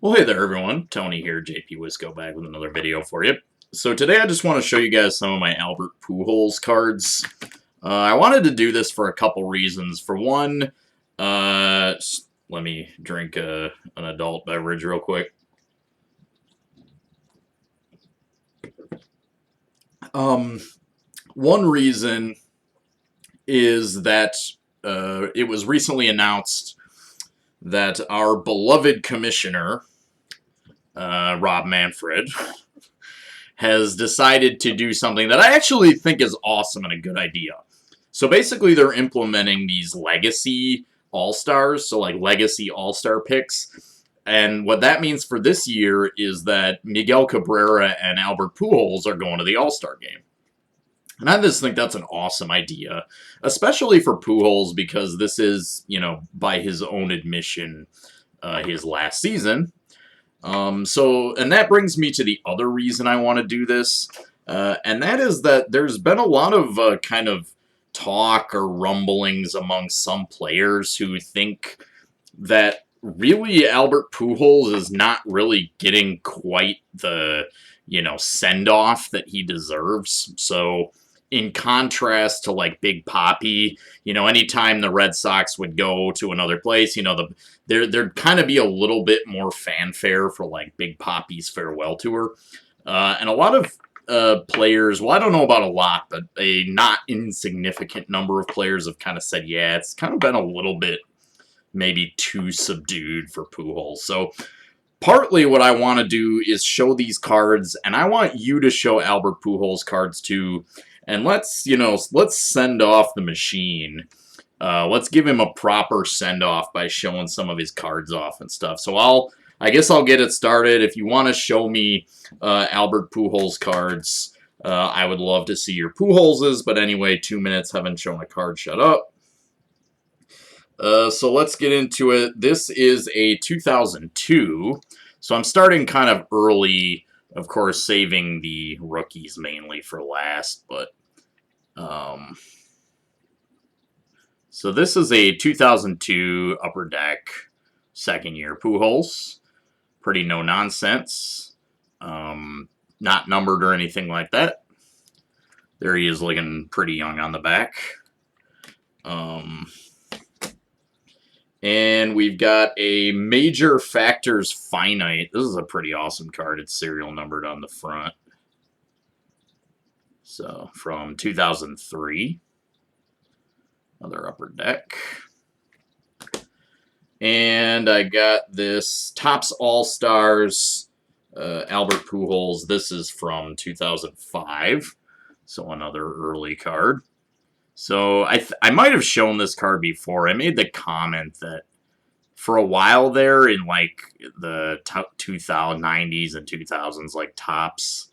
Well, hey there, everyone. Tony here, JP Wisco, back with another video for you. So today I just want to show you guys some of my Albert Pujols cards. I wanted to do this for a couple reasons. For one, let me drink an adult beverage real quick. One reason is that it was recently announced that our beloved commissioner, Rob Manfred, has decided to do something that I actually think is awesome and a good idea. So basically they're implementing these legacy all-stars, so like legacy all-star picks. And what that means for this year is that Miguel Cabrera and Albert Pujols are going to the all-star game. And I just think that's an awesome idea, especially for Pujols because this is, by his own admission, his last season. And that brings me to the other reason I want to do this, and that is that there's been a lot of kind of talk or rumblings among some players who think that really Albert Pujols is not really getting quite the, send-off that he deserves. So in contrast to like Big Papi, anytime the Red Sox would go to another place, there'd kind of be a little bit more fanfare for like Big Papi's farewell tour. And a lot of players, well, I don't know about a lot, but a not insignificant number of players have kind of said, yeah, it's kind of been a little bit maybe too subdued for Pujols. So partly what I want to do is show these cards, and I want you to show Albert Pujols cards too. And let's send off the machine. Let's give him a proper send-off by showing some of his cards off and stuff. So I guess I'll get it started. If you want to show me Albert Pujols cards, I would love to see your Pujolses. But anyway, 2 minutes, haven't shown a card. Shut up. So let's get into it. This is a 2002. So I'm starting kind of early. Of course, saving the rookies mainly for last, but so this is a 2002 Upper Deck second year Pujols. Pretty no nonsense. Not numbered or anything like that. There he is looking pretty young on the back. And we've got a Major Factors Finite. This is a pretty awesome card. It's serial numbered on the front. So, from 2003. Another Upper Deck. And I got this Topps All-Stars Albert Pujols. This is from 2005. So, another early card. So I might have shown this card before. I made the comment that for a while there in like the 90s and 2000s, like Topps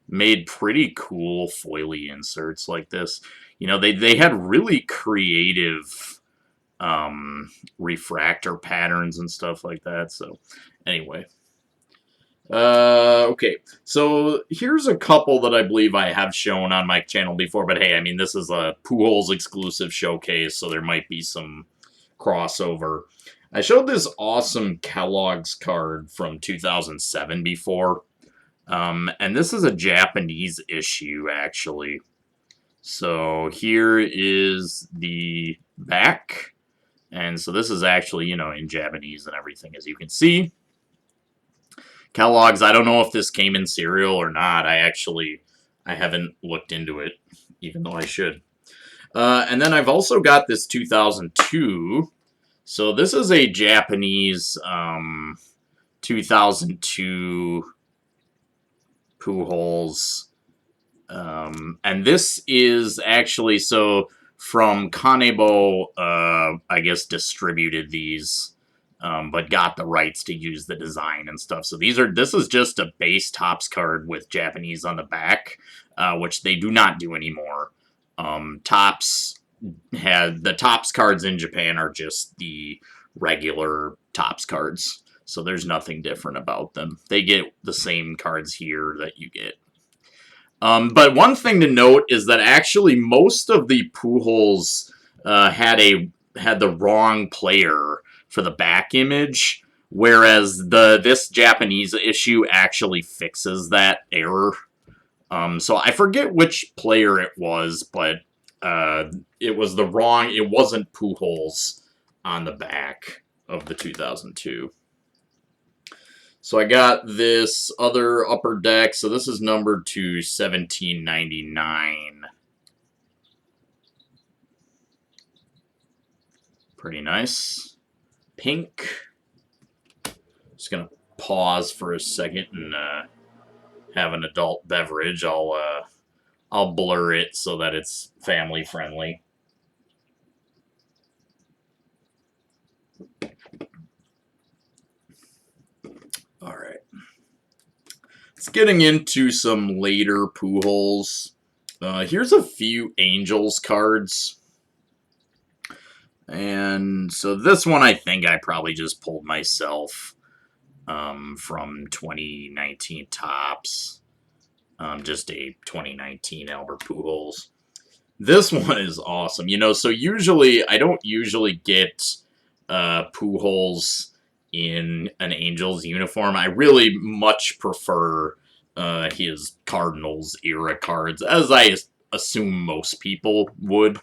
made pretty cool foily inserts like this. They had really creative refractor patterns and stuff like that. So anyway. Okay, so here's a couple that I believe I have shown on my channel before, but hey, I mean, this is a Pujols exclusive showcase, so there might be some crossover. I showed this awesome Kellogg's card from 2007 before, and this is a Japanese issue, actually. So here is the back, and so this is actually, in Japanese and everything, as you can see. Kellogg's, I don't know if this came in cereal or not. I haven't looked into it, even though I should. And then I've also got this 2002. So this is a Japanese 2002 Pujols. And this is actually, so from Kanebo, I guess, distributed these. But got the rights to use the design and stuff. So this is just a base Topps card with Japanese on the back, which they do not do anymore. Topps cards in Japan are just the regular Topps cards. So there's nothing different about them. They get the same cards here that you get. But one thing to note is that actually most of the Pujols had the wrong player for the back image, Whereas this Japanese issue actually fixes that error. So I forget which player it was, but it was the wrong. It wasn't Pujols on the back of the 2002. So I got this other upper deck. So this is numbered to 1799. Pretty nice. Pink. Just gonna pause for a second and have an adult beverage. I'll blur it so that it's family friendly. All right. It's getting into some later Pujols. Here's a few Angels cards. And so this one I think I probably just pulled myself from 2019 Topps. Just a 2019 Albert Pujols. This one is awesome. You know, so usually, I don't usually get Pujols in an Angels uniform. I really much prefer his Cardinals era cards, as I assume most people would.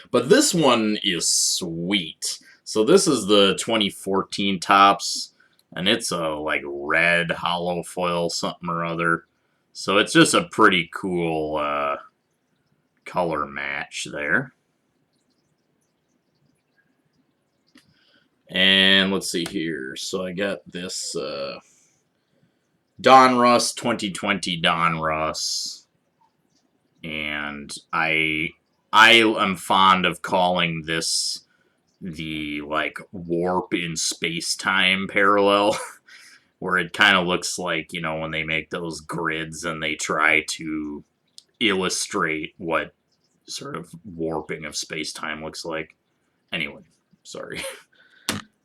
But this one is sweet. So this is the 2014 Topps, and it's a like red hollow foil something or other. So it's just a pretty cool color match there. And let's see here. So I got this Donruss 2020 Donruss, and I am fond of calling this the like warp in space-time parallel, where it kind of looks like, you know, when they make those grids and they try to illustrate what sort of warping of space-time looks like. Anyway, sorry.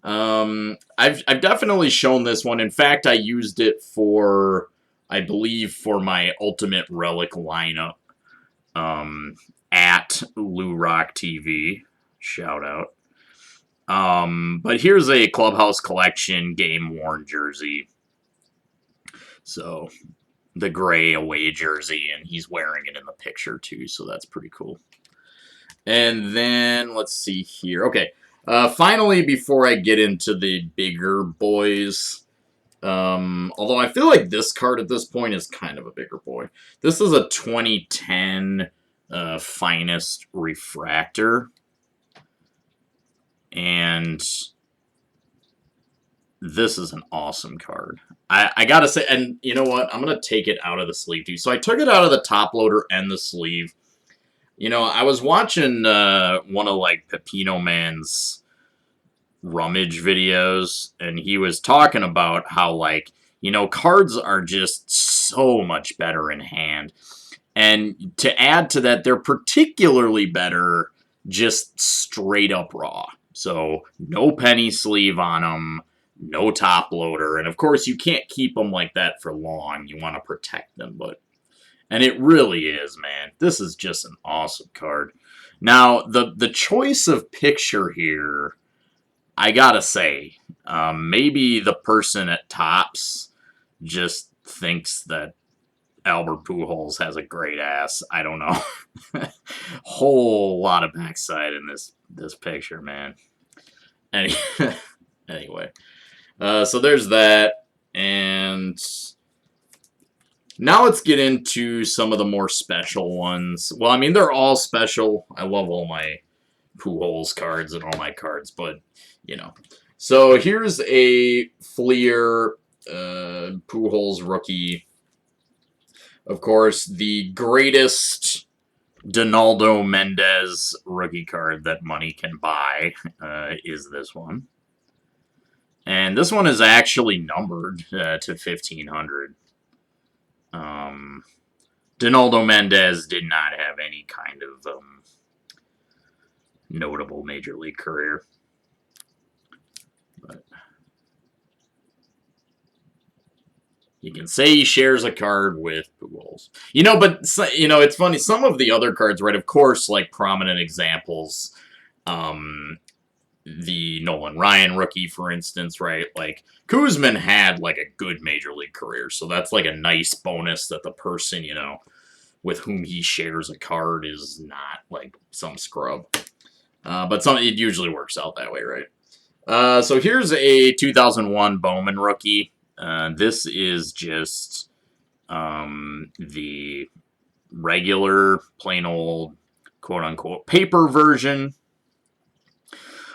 I've definitely shown this one. In fact, I used it for, I believe, for my Ultimate Relic lineup. At Lou Rock TV, shout out. But here's a Clubhouse Collection game worn jersey. So the gray away jersey, and he's wearing it in the picture too, so that's pretty cool. And then let's see here. Okay, finally, before I get into the bigger boys, although I feel like this card at this point is kind of a bigger boy. This is a 2010 Finest Refractor. And this is an awesome card. I gotta say, and you know what? I'm gonna take it out of the sleeve too. So I took it out of the top loader and the sleeve. You know, I was watching one of like Pepino Man's rummage videos, and he was talking about how, like, you know, cards are just so much better in hand. And to add to that, they're particularly better just straight up raw. So no penny sleeve on them, no top loader, and of course you can't keep them like that for long. You want to protect them, and it really is, man. This is just an awesome card. Now the choice of picture here, I gotta say, maybe the person at Topps just thinks that Albert Pujols has a great ass. I don't know. Whole lot of backside in this picture, man. Anyway, so there's that, and now let's get into some of the more special ones. Well, I mean, they're all special. I love all my Pujols cards and all my cards, but, you know. So here's a Fleer Pujols rookie. Of course, the greatest Donaldo Mendez rookie card that money can buy is this one. And this one is actually numbered to 1500. Donaldo Mendez did not have any kind of notable major league career. But you can say he shares a card with Pujols. You know, but, you know, it's funny. Some of the other cards, right, of course, like prominent examples, the Nolan Ryan rookie, for instance, right? Like, Kuzman had, like, a good major league career, so that's, like, a nice bonus that the person, you know, with whom he shares a card is not, like, some scrub. But it usually works out that way, right? So here's a 2001 Bowman rookie. This is just the regular, plain old, quote-unquote, paper version.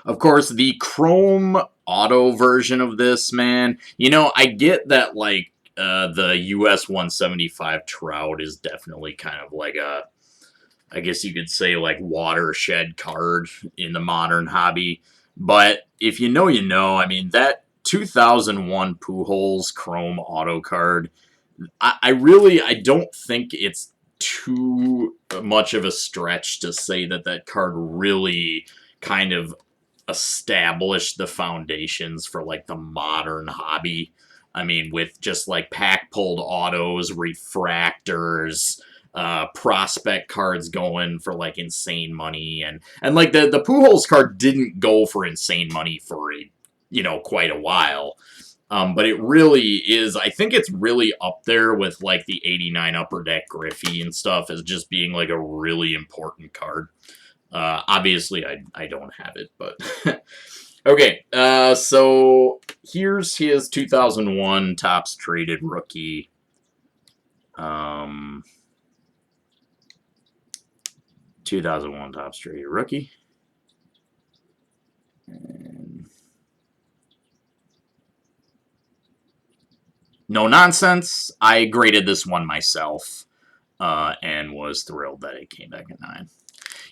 Of course, the Chrome Auto version of this, man, you know, I get that, like, the US 175 Trout is definitely kind of like a, I guess you could say, like, watershed card in the modern hobby. But if you know, you know. I mean, that 2001 Pujols Chrome Auto card, I don't think it's too much of a stretch to say that that card really kind of established the foundations for, like, the modern hobby. I mean, with just, like, pack pulled autos, refractors, prospect cards going for, like, insane money, and like the Pujols card didn't go for insane money for quite a while. But it really is, I think it's really up there with, like, the 89 Upper Deck Griffey and stuff as just being, like, a really important card. Obviously, I don't have it, but... Okay, so here's his 2001 Topps Traded rookie. 2001 Topps Traded rookie. And no nonsense. I graded this one myself, and was thrilled that it came back at 9.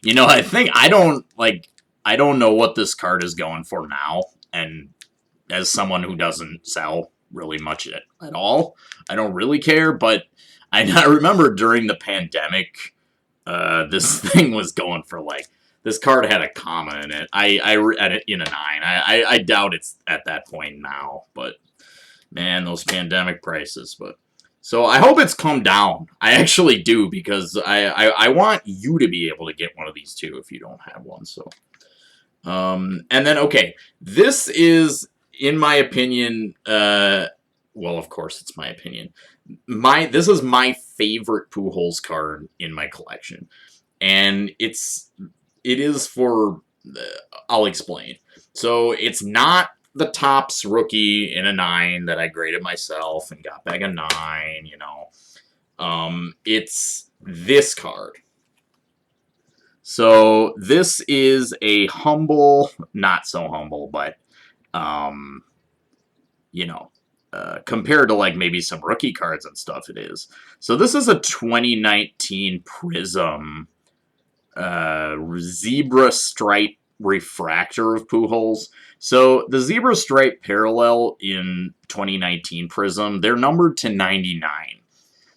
You know, I don't know what this card is going for now, and as someone who doesn't sell really much at all, I don't really care, but I remember during the pandemic, this thing was going for, like, this card had a comma in it. In a 9. I doubt it's at that point now, but man, those pandemic prices. But so I hope it's come down. I actually do, because I want you to be able to get one of these too if you don't have one. So, and then, okay, this is, in my opinion, well, of course it's my opinion. This is my favorite Pujols card in my collection, and it is for, I'll explain. So it's not the Topps rookie in a 9 that I graded myself and got back a 9, you know. It's this card. So this is a humble, not so humble, but, you know, compared to, like, maybe some rookie cards and stuff, it is. So this is a 2019 Prism Zebra Stripe Refractor of Pujols. So the Zebra Stripe Parallel in 2019 Prism, they're numbered to 99.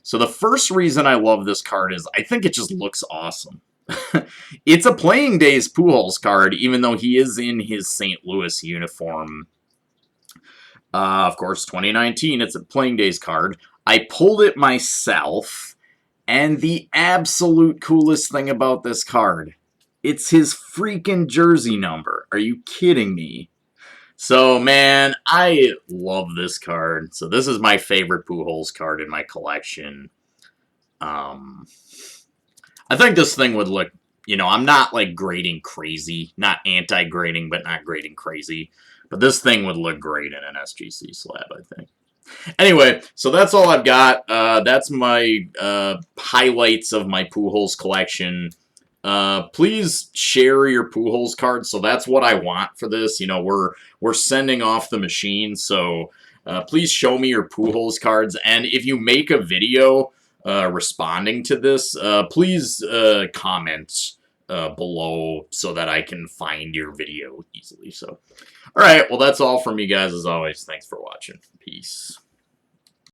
So the first reason I love this card is I think it just looks awesome. It's a Playing Days Pujols card, even though he is in his St. Louis uniform. Of course, 2019, it's a Playing Days card. I pulled it myself, and the absolute coolest thing about this card, it's his freaking jersey number. Are you kidding me? So, man, I love this card. So this is my favorite Pujols card in my collection. I think this thing would look, you know, I'm not, like, grading crazy. Not anti-grading, but not grading crazy. But this thing would look great in an SGC slab, I think. Anyway, so that's all I've got. That's my highlights of my Pujols collection. Please share your Pujols cards. So that's what I want for this. You know, we're sending off the machine, so please show me your Pujols cards. And if you make a video responding to this, please comment below so that I can find your video easily. So, all right, well, that's all from you guys as always. Thanks for watching. Peace.